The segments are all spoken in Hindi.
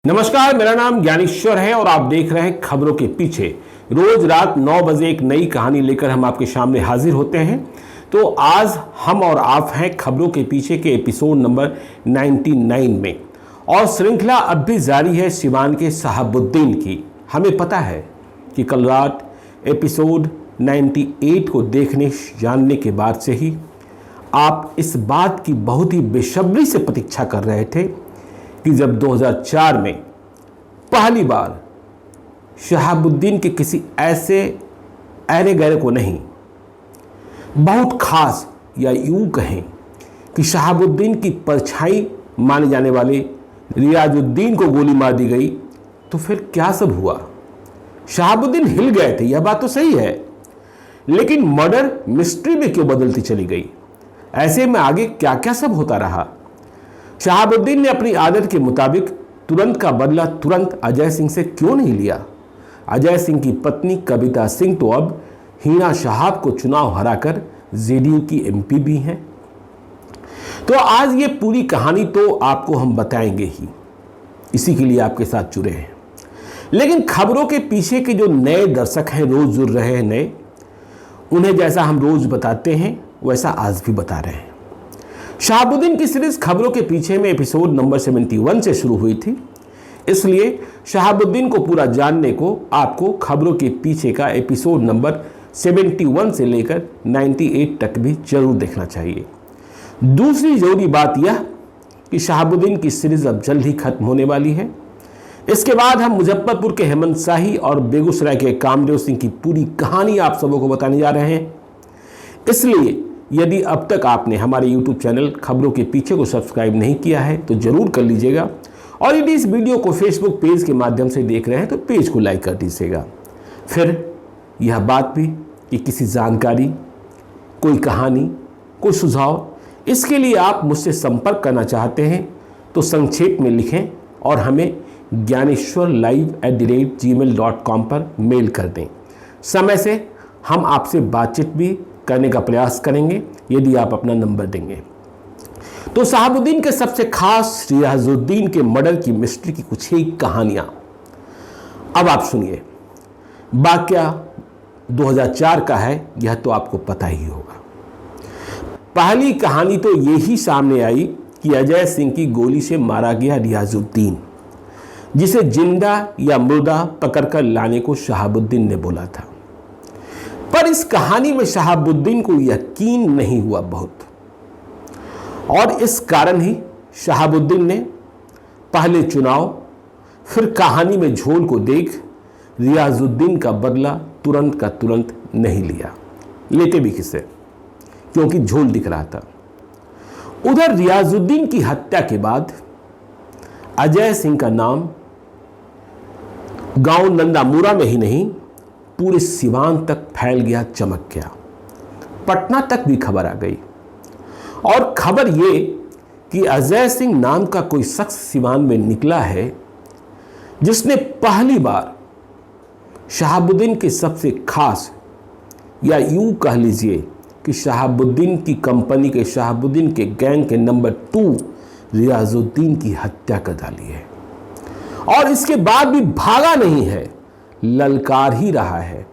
नमस्कार, मेरा नाम ज्ञानेश्वर है और आप देख रहे हैं खबरों के पीछे। रोज रात 9 बजे एक नई कहानी लेकर हम आपके सामने हाजिर होते हैं। तो आज हम और आप हैं खबरों के पीछे के एपिसोड नंबर 99 में, और श्रृंखला अब भी जारी है सिवान के शहाबुद्दीन की। हमें पता है कि कल रात एपिसोड 98 को देखने जानने के बाद से ही आप इस बात की बहुत ही बेसब्री से प्रतीक्षा कर रहे थे कि जब 2004 में पहली बार शहाबुद्दीन के किसी ऐसे ऐरे गैरे को नहीं, बहुत खास या यूं कहें कि शहाबुद्दीन की परछाई माने जाने वाले रियाजुद्दीन को गोली मार दी गई, तो फिर क्या सब हुआ। शहाबुद्दीन हिल गए थे, यह बात तो सही है, लेकिन मर्डर मिस्ट्री में क्यों बदलती चली गई। ऐसे में आगे क्या क्या सब होता रहा। शहाबुद्दीन ने अपनी आदत के मुताबिक तुरंत का बदला तुरंत अजय सिंह से क्यों नहीं लिया। अजय सिंह की पत्नी कविता सिंह तो अब हिना शहाब को चुनाव हराकर जेडीयू की एमपी भी हैं। तो आज ये पूरी कहानी तो आपको हम बताएंगे ही, इसी के लिए आपके साथ जुड़े हैं। लेकिन खबरों के पीछे के जो नए दर्शक हैं, रोज जुड़ रहे हैं नए, उन्हें जैसा हम रोज बताते हैं वैसा आज भी बता रहे हैं। शहाबुद्दीन की सीरीज खबरों के पीछे में एपिसोड नंबर 71 से शुरू हुई थी, इसलिए शहाबुद्दीन को पूरा जानने को आपको खबरों के पीछे का एपिसोड नंबर 71 से लेकर 98 तक भी जरूर देखना चाहिए। दूसरी जरूरी बात यह कि शहाबुद्दीन की सीरीज अब जल्द ही खत्म होने वाली है। इसके बाद हम मुजफ्फरपुर के हेमंत शाही और बेगूसराय के कामदेव सिंह की पूरी कहानी आप सबों को बताने जा रहे हैं। इसलिए यदि अब तक आपने हमारे YouTube चैनल खबरों के पीछे को सब्सक्राइब नहीं किया है तो जरूर कर लीजिएगा, और यदि इस वीडियो को Facebook पेज के माध्यम से देख रहे हैं तो पेज को लाइक कर दीजिएगा। फिर यह बात भी कि किसी जानकारी, कोई कहानी, कोई सुझाव, इसके लिए आप मुझसे संपर्क करना चाहते हैं तो संक्षेप में लिखें और हमें gyaneshwarlive@gmail.com पर मेल कर दें। समय से हम आपसे बातचीत भी करने का प्रयास करेंगे यदि आप अपना नंबर देंगे। तो शहाबुद्दीन के सबसे खास रियाजुद्दीन के मर्डर की मिस्ट्री की कुछ ही कहानियां अब आप सुनिए। वाकया 2004 का है, यह तो आपको पता ही होगा। पहली कहानी तो यही सामने आई कि अजय सिंह की गोली से मारा गया रियाजुद्दीन, जिसे जिंदा या मुर्दा पकड़कर लाने को शहाबुद्दीन ने बोला था। पर इस कहानी में शहाबुद्दीन को यकीन नहीं हुआ बहुत, और इस कारण ही शहाबुद्दीन ने पहले चुनाव फिर कहानी में झोल को देख रियाजुद्दीन का बदला तुरंत का तुरंत नहीं लिया। लेते भी किसे, क्योंकि झोल दिख रहा था। उधर रियाजुद्दीन की हत्या के बाद अजय सिंह का नाम गांव नंदामुरा में ही नहीं पूरे सिवान तक फैल गया, चमक गया। पटना तक भी खबर आ गई, और खबर ये कि अजय सिंह नाम का कोई शख्स सिवान में निकला है जिसने पहली बार शहाबुद्दीन के सबसे खास, या यूं कह लीजिए कि शहाबुद्दीन की कंपनी के, शहाबुद्दीन के गैंग के नंबर 2 रियाजुद्दीन की हत्या कर डाली है। और इसके बाद भी भागा नहीं है, ललकार ही रहा है।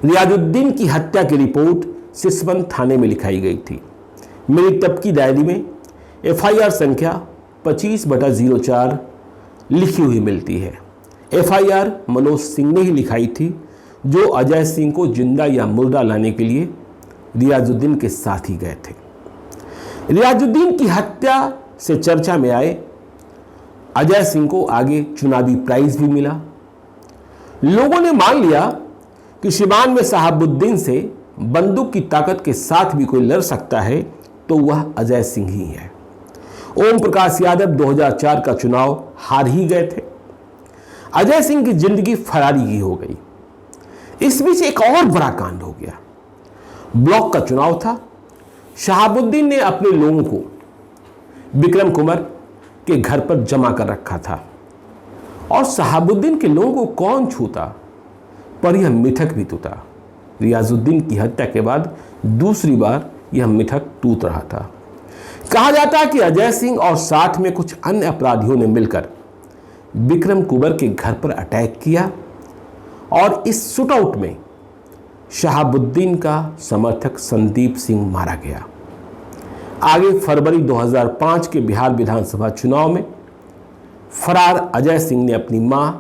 रियाजुद्दीन की हत्या की रिपोर्ट सिसवन थाने में लिखाई गई थी। मेरी तब की डायरी में FIR संख्या 25/04 लिखी हुई मिलती है। FIR मनोज सिंह ने ही लिखाई थी, जो अजय सिंह को जिंदा या मुर्दा लाने के लिए रियाजुद्दीन के साथ ही गए थे। रियाजुद्दीन की हत्या से चर्चा में आए अजय सिंह को आगे चुनावी प्राइज भी मिला। लोगों ने मान लिया कि सिवान में शहाबुद्दीन से बंदूक की ताकत के साथ भी कोई लड़ सकता है तो वह अजय सिंह ही है। ओम प्रकाश यादव 2004 का चुनाव हार ही गए थे। अजय सिंह की जिंदगी फरारी की हो गई। इस बीच एक और बड़ा कांड हो गया। ब्लॉक का चुनाव था। शहाबुद्दीन ने अपने लोगों को विक्रम कुमार के घर पर जमा कर रखा था, और शहाबुद्दीन के लोगों को कौन छूता, पर यह मिठक भी टूटा। रियाजुद्दीन की हत्या के बाद दूसरी बार यह मिठक टूट रहा था। कहा जाता है कि अजय सिंह और साथ में कुछ अन्य अपराधियों ने मिलकर विक्रम कुबर के घर पर अटैक किया और इस शूटआउट में शहाबुद्दीन का समर्थक संदीप सिंह मारा गया। आगे फरवरी 2005 के बिहार विधानसभा चुनाव में फरार अजय सिंह ने अपनी मां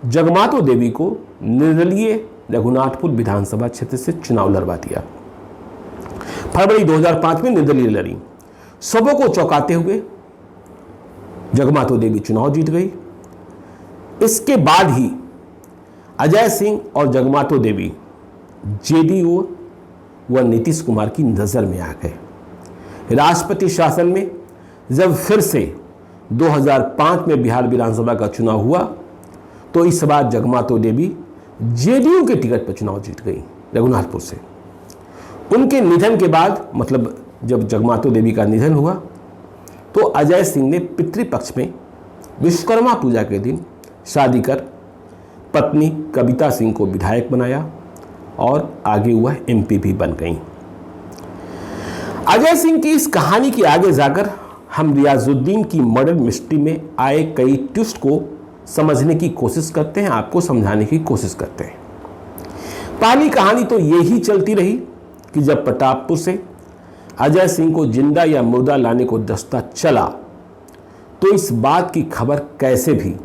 जगमातो देवी को निर्दलीय रघुनाथपुर विधानसभा क्षेत्र से चुनाव लड़वा दिया। फरवरी 2005 में निर्दलीय लड़ी। सबों को चौंकाते हुए जगमातो देवी चुनाव जीत गई। इसके बाद ही अजय सिंह और जगमातो देवी जेडीयू व नीतीश कुमार की नजर में आ गए। राष्ट्रपति शासन में जब फिर से 2005 में बिहार विधानसभा का चुनाव हुआ तो इस बार जगमातो देवी जेडीयू के टिकट पर चुनाव जीत गई रघुनाथपुर से। उनके निधन के बाद, मतलब जब जगमातो देवी का निधन हुआ, तो अजय सिंह ने पितृपक्ष में विश्वकर्मा पूजा के दिन शादी कर पत्नी कविता सिंह को विधायक बनाया और आगे वह एमपी भी बन गई। अजय सिंह की इस कहानी के आगे जाकर हम रियाजुद्दीन की मर्डर मिस्ट्री में आए कई ट्विस्ट को समझने की कोशिश करते हैं, आपको समझाने की कोशिश करते हैं। पहली कहानी तो यही चलती रही कि जब प्रतापपुर से अजय सिंह को जिंदा या मुर्दा लाने को दस्ता चला तो इस बात की खबर कैसे भी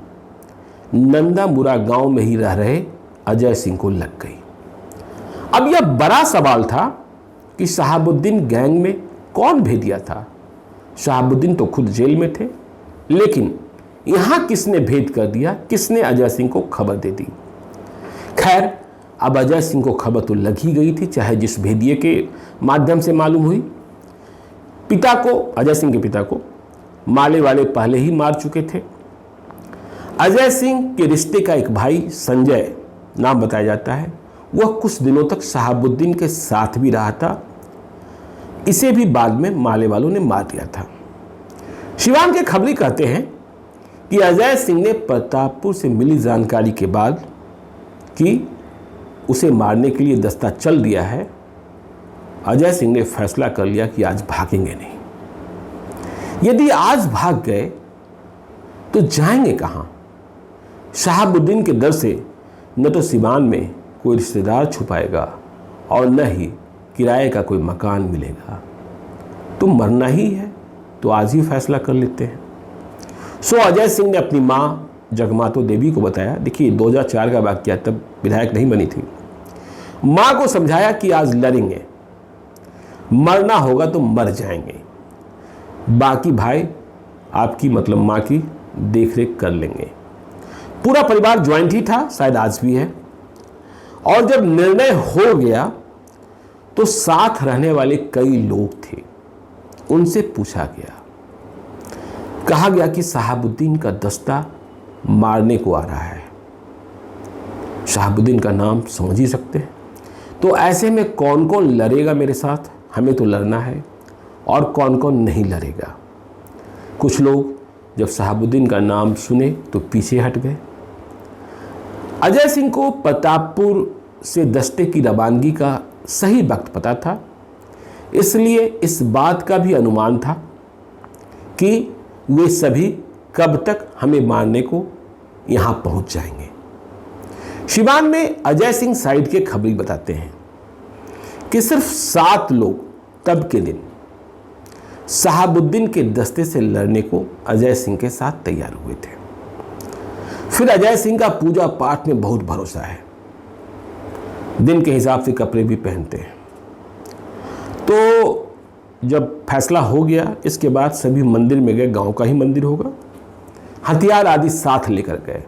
नंदामुरा गांव में ही रह रहे अजय सिंह को लग गई। अब यह बड़ा सवाल था कि शहाबुद्दीन गैंग में कौन भेदिया था। शहाबुद्दीन तो खुद जेल में थे, लेकिन यहां किसने भेद कर दिया, किसने अजय सिंह को खबर दे दी। खैर, अब अजय सिंह को खबर तो लग ही गई थी, चाहे जिस भेदिए के माध्यम से मालूम हुई। पिता को, अजय सिंह के पिता को माले वाले पहले ही मार चुके थे। अजय सिंह के रिश्ते का एक भाई संजय नाम बताया जाता है, वह कुछ दिनों तक शहाबुद्दीन के साथ भी रहा था। इसे भी बाद में माले वालों ने मार दिया था। शिवान के खबरी कहते हैं कि अजय सिंह ने प्रतापपुर से मिली जानकारी के बाद कि उसे मारने के लिए दस्ता चल दिया है, अजय सिंह ने फैसला कर लिया कि आज भागेंगे नहीं। यदि आज भाग गए तो जाएंगे कहां? शहाबुद्दीन के डर से न तो सिवान में कोई रिश्तेदार छुपाएगा और न ही किराए का कोई मकान मिलेगा। तो मरना ही है तो आज ही फैसला कर लेते हैं। सो अजय सिंह ने अपनी मां जगमातो देवी को बताया। देखिए, 2004 का वाकया, तब विधायक नहीं बनी थी। मां को समझाया कि आज लड़ेंगे, मरना होगा तो मर जाएंगे, बाकी भाई आपकी, मतलब मां की देखरेख कर लेंगे। पूरा परिवार ज्वाइंट ही था, शायद आज भी है। और जब निर्णय हो गया तो साथ रहने वाले कई लोग थे, उनसे पूछा गया। कहा गया कि शहाबुद्दीन का दस्ता मारने को आ रहा है। शहाबुद्दीन का नाम समझ ही सकते हैं। तो ऐसे में कौन कौन लड़ेगा मेरे साथ? हमें तो लड़ना है। और कौन कौन नहीं लड़ेगा? कुछ लोग जब शहाबुद्दीन का नाम सुने तो पीछे हट गए। अजय सिंह को प्रतापपुर से दस्ते की रवानगी का सही वक्त पता था, इसलिए इस बात का भी अनुमान था कि वे सभी कब तक हमें मारने को यहां पहुंच जाएंगे। शिवान में अजय सिंह साइड के खबरी बताते हैं कि सिर्फ 7 लोग तब के दिन शहाबुद्दीन के दस्ते से लड़ने को अजय सिंह के साथ तैयार हुए थे। फिर अजय सिंह का पूजा पाठ में बहुत भरोसा है, दिन के हिसाब से कपड़े भी पहनते हैं। तो जब फैसला हो गया, इसके बाद सभी मंदिर में गए, गांव का ही मंदिर होगा, हथियार आदि साथ लेकर गए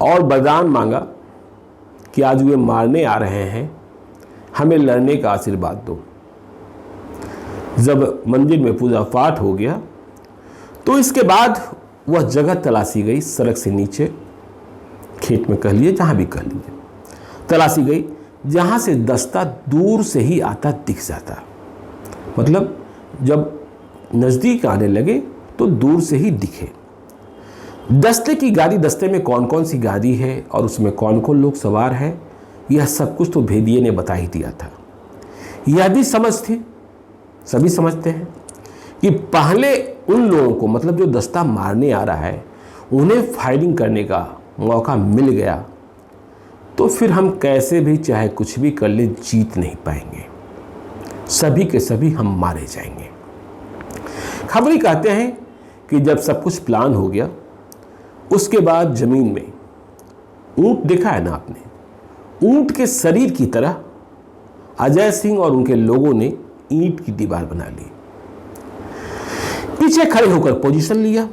और वरदान मांगा कि आज वे मारने आ रहे हैं, हमें लड़ने का आशीर्वाद दो। जब मंदिर में पूजा पाठ हो गया तो इसके बाद वह जगह तलाशी गई, सड़क से नीचे, खेत में कह लिए, जहां भी कह लीजिए, तलाशी गई, जहां से दस्ता दूर से ही आता दिख जाता। मतलब जब नज़दीक आने लगे तो दूर से ही दिखे। दस्ते की गाड़ी, दस्ते में कौन कौन सी गाड़ी है और उसमें कौन कौन लोग सवार है, यह सब कुछ तो भेदिए ने बता ही दिया था। यह भी समझ थी, सभी समझते हैं कि पहले उन लोगों को, मतलब जो दस्ता मारने आ रहा है, उन्हें फायरिंग करने का मौका मिल गया तो फिर हम कैसे भी चाहे कुछ भी कर ले जीत नहीं पाएंगे, सभी के सभी हम मारे जाएंगे। खबरी कहते हैं कि जब सब कुछ प्लान हो गया उसके बाद जमीन में ऊंट देखा है ना आपने, ऊंट के शरीर की तरह अजय सिंह और उनके लोगों ने ईंट की दीवार बना ली, पीछे खड़े होकर पोजीशन लिया।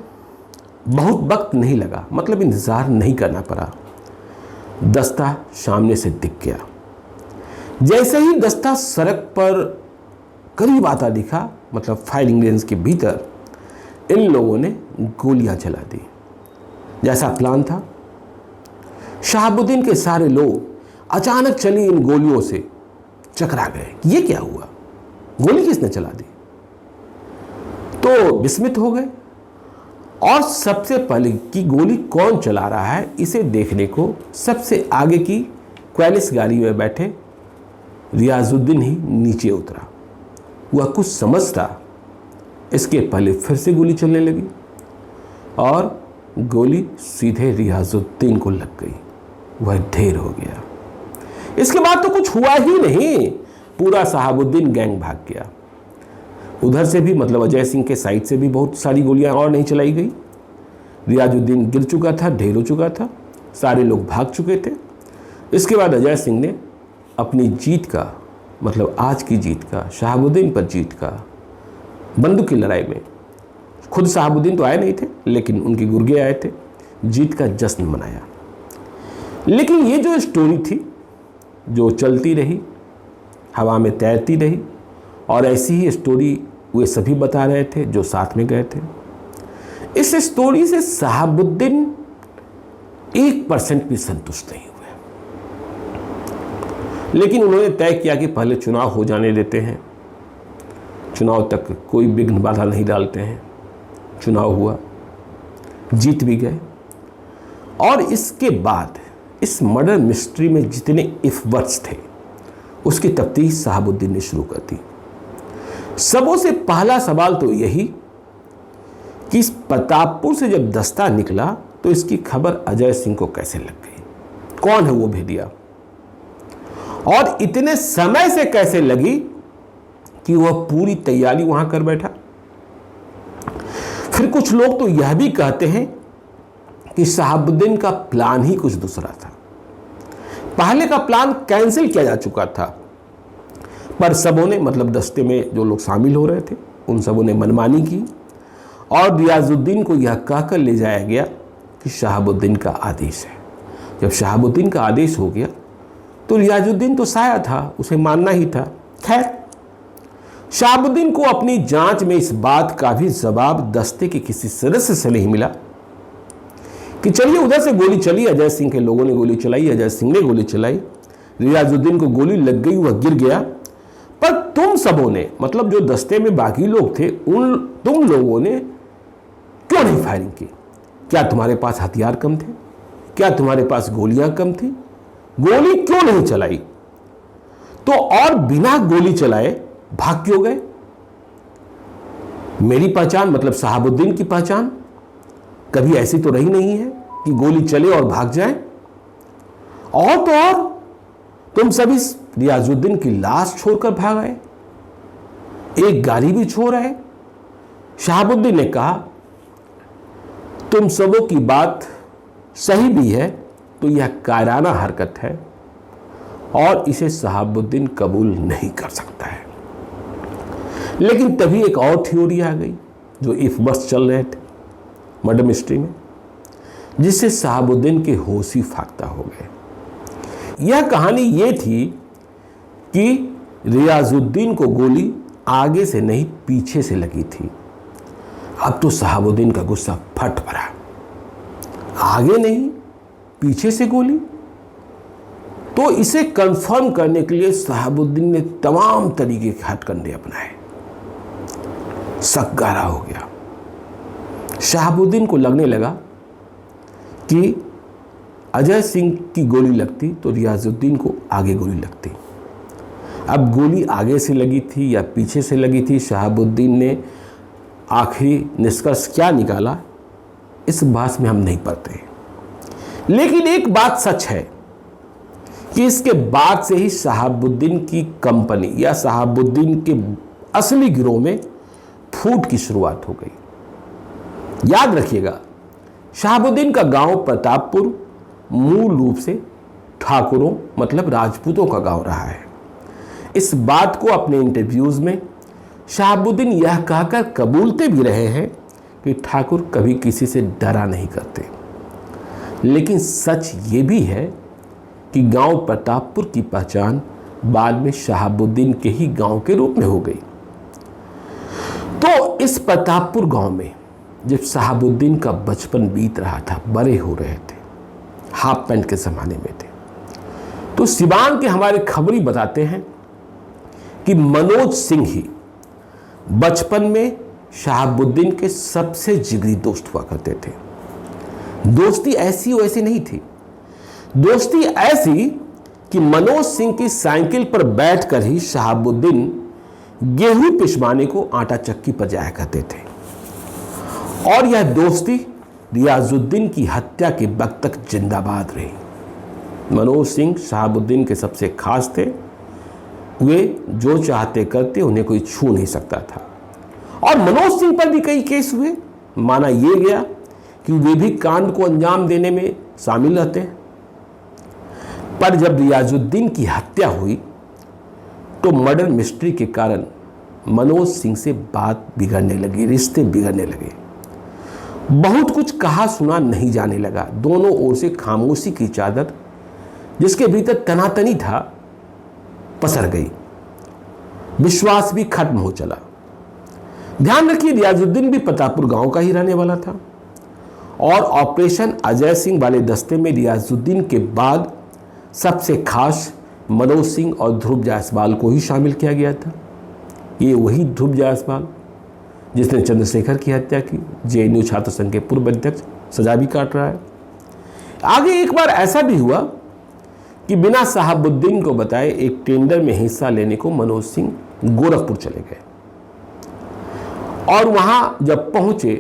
बहुत वक्त नहीं लगा, मतलब इंतजार नहीं करना पड़ा। दस्ता सामने से दिख गया। जैसे ही दस्ता सड़क पर करीब आता दिखा, मतलब फायरिंग रेंज के भीतर, इन लोगों ने गोलियां चला दी। जैसा प्लान था, शहाबुद्दीन के सारे लोग अचानक चली इन गोलियों से चकरा गए। ये क्या हुआ, गोली किसने चला दी? तो विस्मित हो गए और सबसे पहले कि गोली कौन चला रहा है इसे देखने को सबसे आगे की क्वालिस गाड़ी में बैठे रियाजुद्दीन ही नीचे उतरा। वह कुछ समझता इसके पहले फिर से गोली चलने लगी और गोली सीधे रियाजुद्दीन को लग गई। वह ढेर हो गया। इसके बाद तो कुछ हुआ ही नहीं, पूरा शहाबुद्दीन गैंग भाग गया। उधर से भी, मतलब अजय सिंह के साइड से भी बहुत सारी गोलियां और नहीं चलाई गई। रियाजुद्दीन गिर चुका था, ढेर हो चुका था, सारे लोग भाग चुके थे। इसके बाद अजय सिंह ने अपनी जीत का, मतलब आज की जीत का, शहाबुद्दीन पर जीत का, बंदूक की लड़ाई में, खुद शहाबुद्दीन तो आए नहीं थे लेकिन उनके गुर्गे आए थे, जीत का जश्न मनाया। लेकिन ये जो स्टोरी थी जो चलती रही, हवा में तैरती रही, और ऐसी ही स्टोरी वे सभी बता रहे थे जो साथ में गए थे। इस स्टोरी से शहाबुद्दीन 1% भी संतुष्ट नहीं हुए, लेकिन उन्होंने तय किया कि पहले चुनाव हो जाने देते हैं, चुनाव तक कोई विघ्न बाधा नहीं डालते हैं। चुनाव हुआ, जीत भी गए, और इसके बाद इस मर्डर मिस्ट्री में जितने इफ़वर्ट्स थे उसकी तफ्तीश शहाबुद्दीन ने शुरू कर दी। सबों से पहला सवाल तो यही कि इस प्रतापपुर से जब दस्ता निकला तो इसकी खबर अजय सिंह को कैसे लग गई, कौन है वो भेदिया, और इतने समय से कैसे लगी कि वह पूरी तैयारी वहां कर बैठा। फिर कुछ लोग तो यह भी कहते हैं कि शहाबुद्दीन का प्लान ही कुछ दूसरा था, पहले का प्लान कैंसिल किया जा चुका था, पर सबों ने, मतलब दस्ते में जो लोग शामिल हो रहे थे उन सबों ने मनमानी की और रियाजुद्दीन को यह कहकर ले जाया गया कि शहाबुद्दीन का आदेश है। जब शहाबुद्दीन का आदेश हो गया तो रियाजुद्दीन तो साया था, उसे मानना ही था। खैर, शहाबुद्दीन को अपनी जांच में इस बात का भी जवाब दस्ते के किसी सदस्य से नहीं मिला कि चलिए उधर से गोली चली, अजय सिंह के लोगों ने गोली चलाई, अजय सिंह ने गोली चलाई, रियाजुद्दीन को गोली लग गई, वह गिर गया, पर तुम सबों ने, मतलब जो दस्ते में बाकी लोग थे, तुम लोगों ने क्यों नहीं फायरिंग की? क्या तुम्हारे पास हथियार कम थे? क्या तुम्हारे पास गोलियां कम थी? गोली क्यों नहीं चलाई? तो और बिना गोली चलाए भाग क्यों गए? मेरी पहचान, मतलब शहाबुद्दीन की पहचान कभी ऐसी तो रही नहीं है कि गोली चले और भाग जाए। और तो और तुम सभी रियाजुद्दीन की लाश छोड़कर भाग आए, एक गाड़ी भी छोड़ आए। शहाबुद्दीन ने कहा, तुम सबों की बात सही भी है तो यह कायराना हरकत है और इसे शहाबुद्दीन कबूल नहीं कर सकता है। लेकिन तभी एक और थ्योरी आ गई जो इफ़वर्ट्स चल रहे थे मर्डर मिस्ट्री में, जिससे शहाबुद्दीन के होश ही फाख्ता हो गए। यह कहानी ये थी कि रियाजुद्दीन को गोली आगे से नहीं पीछे से लगी थी। अब तो शहाबुद्दीन का गुस्सा फट पड़ा, आगे नहीं पीछे से गोली। तो इसे कंफर्म करने के लिए शहाबुद्दीन ने तमाम तरीके के हथकंडे अपनाए। शक गहरा हो गया। शहाबुद्दीन को लगने लगा कि अजय सिंह की गोली लगती तो रियाजुद्दीन को आगे गोली लगती। अब गोली आगे से लगी थी या पीछे से लगी थी, शहाबुद्दीन ने आखिरी निष्कर्ष क्या निकाला इस बहस में हम नहीं पड़ते। लेकिन एक बात सच है कि इसके बाद से ही शहाबुद्दीन की कंपनी या शहाबुद्दीन के असली गिरोह में फूट की शुरुआत हो गई। याद रखिएगा, शहाबुद्दीन का गांव प्रतापपुर मूल रूप से ठाकुरों मतलब राजपूतों का गांव रहा है। इस बात को अपने इंटरव्यूज में शहाबुद्दीन यह कहकर कबूलते भी रहे हैं कि ठाकुर कभी किसी से डरा नहीं करते। लेकिन सच ये भी है कि गांव प्रतापपुर की पहचान बाद में शहाबुद्दीन के ही गांव के रूप में हो गई। तो इस प्रतापपुर गांव में जब शहाबुद्दीन का बचपन बीत रहा था, बड़े हो रहे थे, हाफ पैंट के ज़माने में थे, तो सिवान के हमारे खबरी बताते हैं कि मनोज सिंह ही बचपन में शहाबुद्दीन के सबसे जिगरी दोस्त हुआ करते थे। दोस्ती ऐसी वैसी नहीं थी, दोस्ती ऐसी कि मनोज सिंह की साइकिल पर बैठकर ही शहाबुद्दीन गेहूं पिसवाने को आटा चक्की पर जाया करते थे। और यह दोस्ती रियाजुद्दीन की हत्या के वक्त तक जिंदाबाद रही। मनोज सिंह शहाबुद्दीन के सबसे खास थे। वे जो चाहते करते, उन्हें कोई छू नहीं सकता था। और मनोज सिंह पर भी कई केस हुए। माना यह गया कि वे भी कांड को अंजाम देने में शामिल रहते हैं। पर जब रियाजुद्दीन की हत्या हुई तो मर्डर मिस्ट्री के कारण मनोज सिंह से बात बिगड़ने लगी, रिश्ते बिगड़ने लगे। बहुत कुछ कहा सुना नहीं जाने लगा। दोनों ओर से खामोशी की चादर जिसके भीतर तनातनी था पसर गई। विश्वास भी खत्म हो चला। ध्यान रखिए, रियाजुद्दीन भी प्रतापपुर गांव का ही रहने वाला था और ऑपरेशन अजय सिंह वाले दस्ते में रियाजुद्दीन के बाद सबसे खास मनोज सिंह और ध्रुव जायसवाल को ही शामिल किया गया था। ये वही ध्रुव जायसवाल जिसने चंद्रशेखर की हत्या की, जेएनयू छात्र संघ के पूर्व अध्यक्ष, सजा भी काट रहा है। आगे एक बार ऐसा भी हुआ कि बिना शहाबुद्दीन को बताए एक टेंडर में हिस्सा लेने को मनोज सिंह गोरखपुर चले गए और वहां जब पहुंचे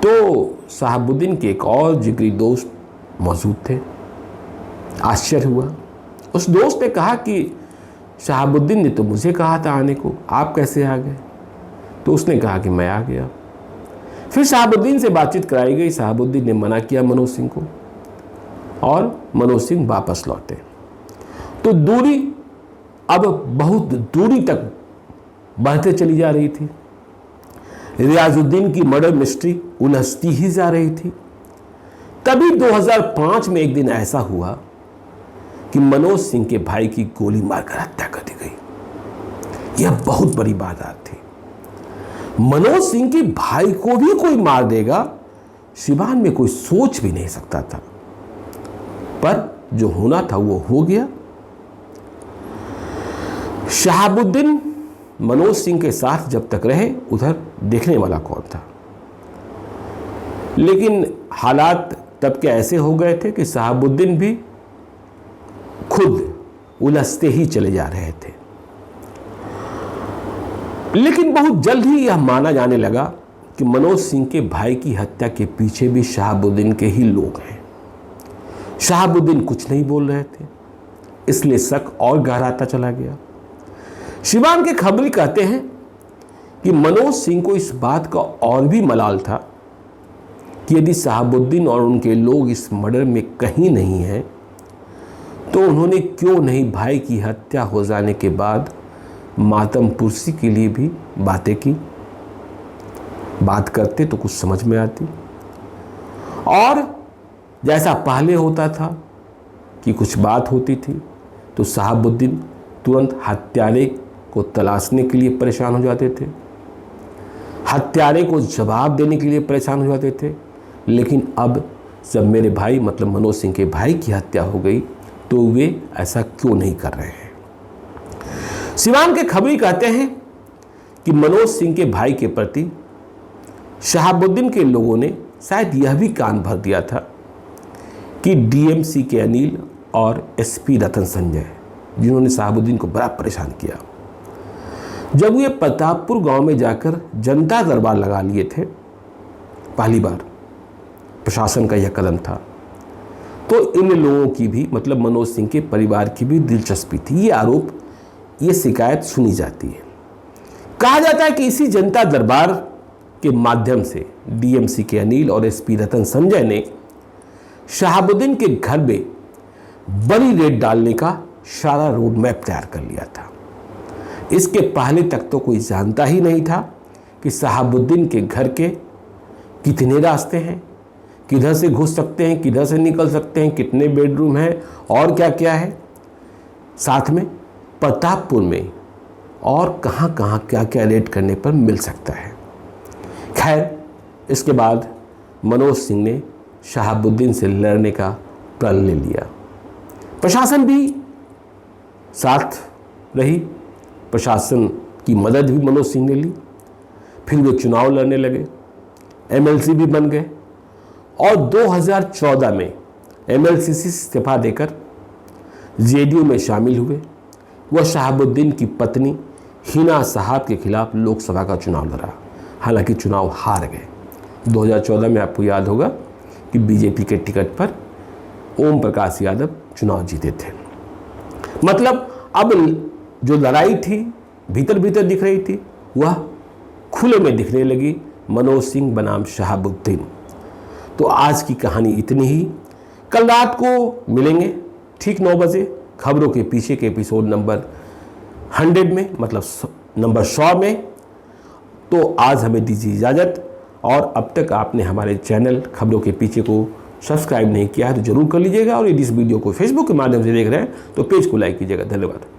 तो शहाबुद्दीन के एक और जिगरी दोस्त मौजूद थे। आश्चर्य हुआ। उस दोस्त ने कहा कि शहाबुद्दीन ने तो मुझे कहा था आने को, आप कैसे आ गए? तो उसने कहा कि मैं आ गया। फिर शहाबुद्दीन से बातचीत कराई गई। शहाबुद्दीन ने मना किया मनोज सिंह को और मनोज सिंह वापस लौटे। तो दूरी अब बहुत दूरी तक बढ़ते चली जा रही थी। रियाजुद्दीन की मर्डर मिस्ट्री उलझती ही जा रही थी। तभी 2005 में एक दिन ऐसा हुआ कि मनोज सिंह के भाई की गोली मारकर हत्या कर दी गई। यह बहुत बड़ी बात थी। मनोज सिंह के भाई को भी कोई मार देगा, सिवान में कोई सोच भी नहीं सकता था। पर जो होना था वो हो गया। शहाबुद्दीन मनोज सिंह के साथ जब तक रहे, उधर देखने वाला कौन था। लेकिन हालात तब के ऐसे हो गए थे कि शहाबुद्दीन भी खुद उलझते ही चले जा रहे थे। लेकिन बहुत जल्द ही यह माना जाने लगा कि मनोज सिंह के भाई की हत्या के पीछे भी शहाबुद्दीन के ही लोग हैं। शहाबुद्दीन कुछ नहीं बोल रहे थे, इसलिए शक और गहराता चला गया। सिवान के खबरी कहते हैं कि मनोज सिंह को इस बात का और भी मलाल था कि यदि शहाबुद्दीन और उनके लोग इस मर्डर में कहीं नहीं हैं तो उन्होंने क्यों नहीं भाई की हत्या हो जाने के बाद मातम पुरसी के लिए भी बातें की। बात करते तो कुछ समझ में आती। और जैसा पहले होता था कि कुछ बात होती थी तो शहाबुद्दीन तुरंत हत्यारे को तलाशने के लिए परेशान हो जाते थे, हत्यारे को जवाब देने के लिए परेशान हो जाते थे। लेकिन अब जब मेरे भाई मतलब मनोज सिंह के भाई की हत्या हो गई तो वे ऐसा क्यों नहीं कर रहे हैं। सिवान के खबरी कहते हैं कि मनोज सिंह के भाई के प्रति शहाबुद्दीन के लोगों ने शायद यह भी कान भर दिया था कि डीएमसी के अनिल और एसपी रतन संजय, जिन्होंने शहाबुद्दीन को बड़ा परेशान किया, जब वे प्रतापपुर गांव में जाकर जनता दरबार लगा लिए थे पहली बार प्रशासन का यह कदम था। तो इन लोगों की भी, मतलब मनोज सिंह के परिवार की भी दिलचस्पी थी। ये आरोप, ये शिकायत सुनी जाती है। कहा जाता है कि इसी जनता दरबार के माध्यम से डीएमसी के अनिल और एसपी रतन संजय ने शहाबुद्दीन के घर में बड़ी रेड डालने का सारा रोड मैप तैयार कर लिया था। इसके पहले तक तो कोई जानता ही नहीं था कि शहाबुद्दीन के घर के कितने रास्ते हैं, किधर से घुस सकते हैं, किधर से निकल सकते हैं, कितने बेडरूम हैं और क्या क्या है। साथ में प्रतापपुर में और कहाँ कहाँ क्या क्या रेड करने पर मिल सकता है। खैर, इसके बाद मनोज सिंह ने शहाबुद्दीन से लड़ने का प्रण ले लिया। प्रशासन भी साथ रही, प्रशासन की मदद भी मनोज सिंह ने ली। फिर वे चुनाव लड़ने लगे, एमएलसी भी बन गए और 2014 में एमएलसी से इस्तीफा देकर जेडीयू में शामिल हुए। वह शहाबुद्दीन की पत्नी हिना साहब के खिलाफ लोकसभा का चुनाव लड़ा, हालांकि चुनाव हार गए। 2014 में आपको याद होगा कि बीजेपी के टिकट पर ओम प्रकाश यादव चुनाव जीते थे। मतलब अब जो लड़ाई थी भीतर भीतर दिख रही थी, वह खुले में दिखने लगी मनोज सिंह बनाम शहाबुद्दीन। तो आज की कहानी इतनी ही। कल रात को मिलेंगे ठीक 9 बजे खबरों के पीछे के एपिसोड नंबर 100 में, मतलब नंबर 100 में। तो आज हमें दीजिए इजाज़त। और अब तक आपने हमारे चैनल खबरों के पीछे को सब्सक्राइब नहीं किया है तो जरूर कर लीजिएगा। और यदि इस वीडियो को फेसबुक के माध्यम से देख रहे हैं तो पेज को लाइक कीजिएगा। धन्यवाद।